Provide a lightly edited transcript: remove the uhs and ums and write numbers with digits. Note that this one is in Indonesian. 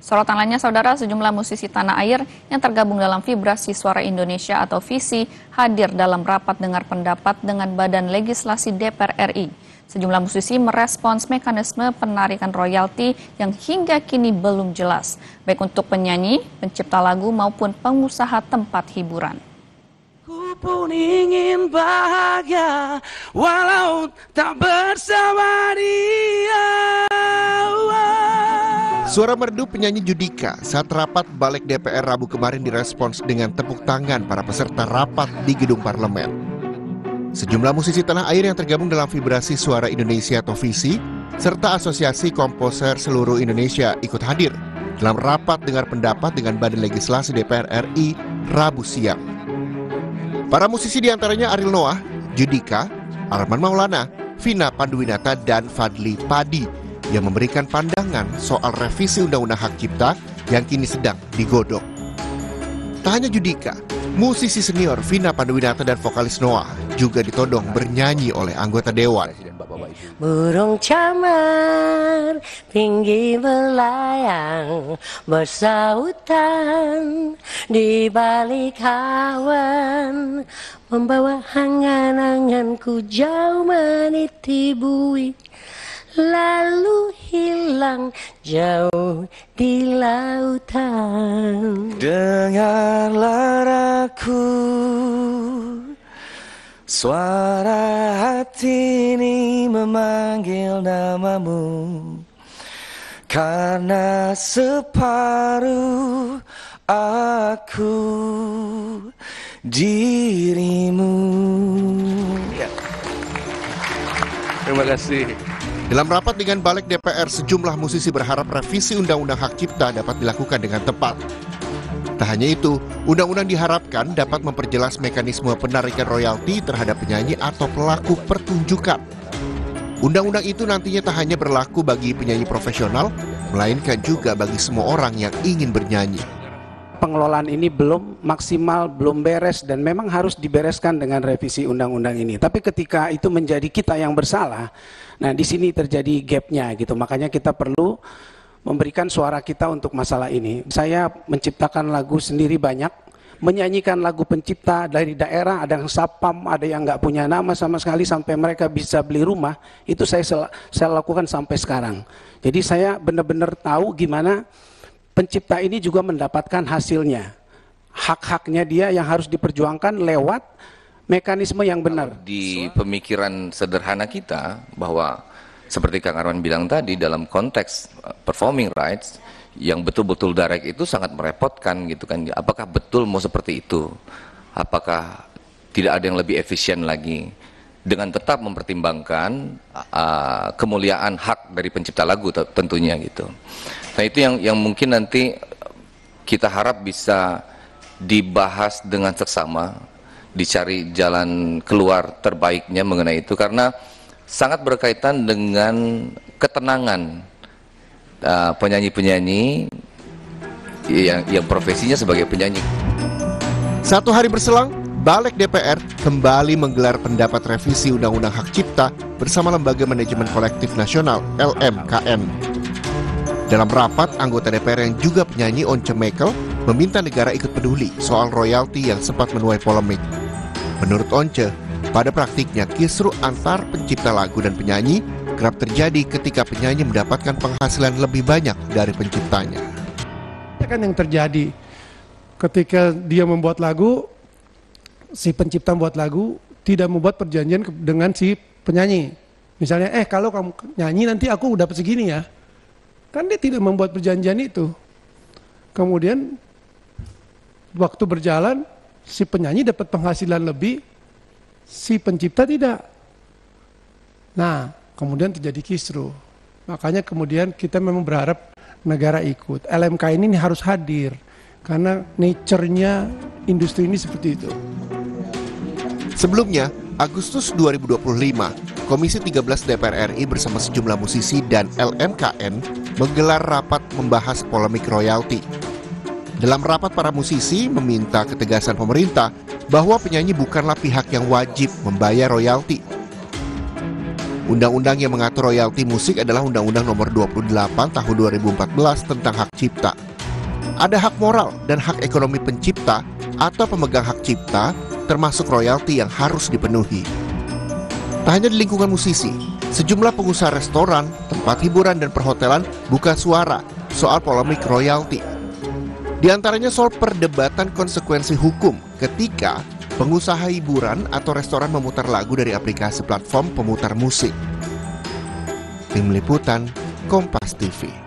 Sorotan lainnya, saudara, sejumlah musisi tanah air yang tergabung dalam Vibrasi Suara Indonesia atau VISI hadir dalam rapat dengar pendapat dengan Badan Legislasi DPR RI. Sejumlah musisi merespons mekanisme penarikan royalti yang hingga kini belum jelas, baik untuk penyanyi, pencipta lagu maupun pengusaha tempat hiburan. Ku pun ingin bahagia walau tak bersama dia. Suara merdu penyanyi Judika saat rapat balik DPR Rabu kemarin direspons dengan tepuk tangan para peserta rapat di gedung parlemen. Sejumlah musisi tanah air yang tergabung dalam Vibrasi Suara Indonesia atau VISI serta Asosiasi Komposer Seluruh Indonesia ikut hadir dalam rapat dengar pendapat dengan Badan Legislasi DPR RI Rabu siang. Para musisi diantaranya Ariel Noah, Judika, Arman Maulana, Vina Panduwinata, dan Fadly Padi yang memberikan pandangan soal revisi Undang-Undang Hak Cipta yang kini sedang digodok. Tak hanya Judika, musisi senior Vina Panduwinata dan vokalis Noah juga ditodong bernyanyi oleh anggota Dewan. Burung camar tinggi melayang bersautan di balik awan, membawa angan-anganku jauh meniti bui, lalu hilang jauh di lautan. Dengarlah aku, suara hati ini memanggil namamu, karena separuh aku dirimu. Ya. Terima kasih. Dalam rapat dengan Balik DPR, sejumlah musisi berharap revisi Undang-Undang Hak Cipta dapat dilakukan dengan tepat. Tak hanya itu, undang-undang diharapkan dapat memperjelas mekanisme penarikan royalti terhadap penyanyi atau pelaku pertunjukan. Undang-undang itu nantinya tak hanya berlaku bagi penyanyi profesional, melainkan juga bagi semua orang yang ingin bernyanyi. Pengelolaan ini belum maksimal, belum beres, dan memang harus dibereskan dengan revisi undang-undang ini. Tapi ketika itu menjadi kita yang bersalah, nah di sini terjadi gapnya gitu. Makanya kita perlu memberikan suara kita untuk masalah ini. Saya menciptakan lagu sendiri banyak, menyanyikan lagu pencipta dari daerah, ada yang sapam, ada yang nggak punya nama sama sekali sampai mereka bisa beli rumah. Itu saya lakukan sampai sekarang. Jadi saya benar-benar tahu gimana pencipta ini juga mendapatkan hasilnya. Hak-haknya dia yang harus diperjuangkan lewat mekanisme yang benar. Di pemikiran sederhana kita bahwa seperti Kang Arman bilang tadi, dalam konteks performing rights yang betul-betul direct itu sangat merepotkan gitu kan. Apakah betul mau seperti itu? Apakah tidak ada yang lebih efisien lagi dengan tetap mempertimbangkan kemuliaan hak dari pencipta lagu tentunya gitu. Nah itu yang mungkin nanti kita harap bisa dibahas dengan seksama, dicari jalan keluar terbaiknya mengenai itu, karena sangat berkaitan dengan ketenangan penyanyi-penyanyi yang profesinya sebagai penyanyi. Satu hari berselang, Balik DPR kembali menggelar pendapat revisi Undang-Undang Hak Cipta bersama Lembaga Manajemen Kolektif Nasional (LMKN). Dalam rapat, anggota DPR yang juga penyanyi Once Mekel meminta negara ikut peduli soal royalti yang sempat menuai polemik. Menurut Once, pada praktiknya kisruh antar pencipta lagu dan penyanyi kerap terjadi ketika penyanyi mendapatkan penghasilan lebih banyak dari penciptanya. Kan yang terjadi ketika dia membuat lagu, si pencipta membuat lagu tidak membuat perjanjian dengan si penyanyi. Misalnya, kalau kamu nyanyi nanti aku dapat segini ya. Kan dia tidak membuat perjanjian itu. Kemudian waktu berjalan, si penyanyi dapat penghasilan lebih, si pencipta tidak. Nah, kemudian terjadi kisruh. Makanya kemudian kita memang berharap negara ikut. LMK ini harus hadir, karena nature-nya industri ini seperti itu. Sebelumnya, Agustus 2025, Komisi 13 DPR RI bersama sejumlah musisi dan LMKN menggelar rapat membahas polemik royalti. Dalam rapat, para musisi meminta ketegasan pemerintah bahwa penyanyi bukanlah pihak yang wajib membayar royalti. Undang-undang yang mengatur royalti musik adalah Undang-Undang Nomor 28 Tahun 2014 tentang hak cipta. Ada hak moral dan hak ekonomi pencipta atau pemegang hak cipta, termasuk royalti yang harus dipenuhi. Tak hanya di lingkungan musisi, sejumlah pengusaha restoran, tempat hiburan, dan perhotelan buka suara soal polemik royalti. Di antaranya soal perdebatan konsekuensi hukum ketika pengusaha hiburan atau restoran memutar lagu dari aplikasi platform pemutar musik. Tim Liputan, Kompas TV.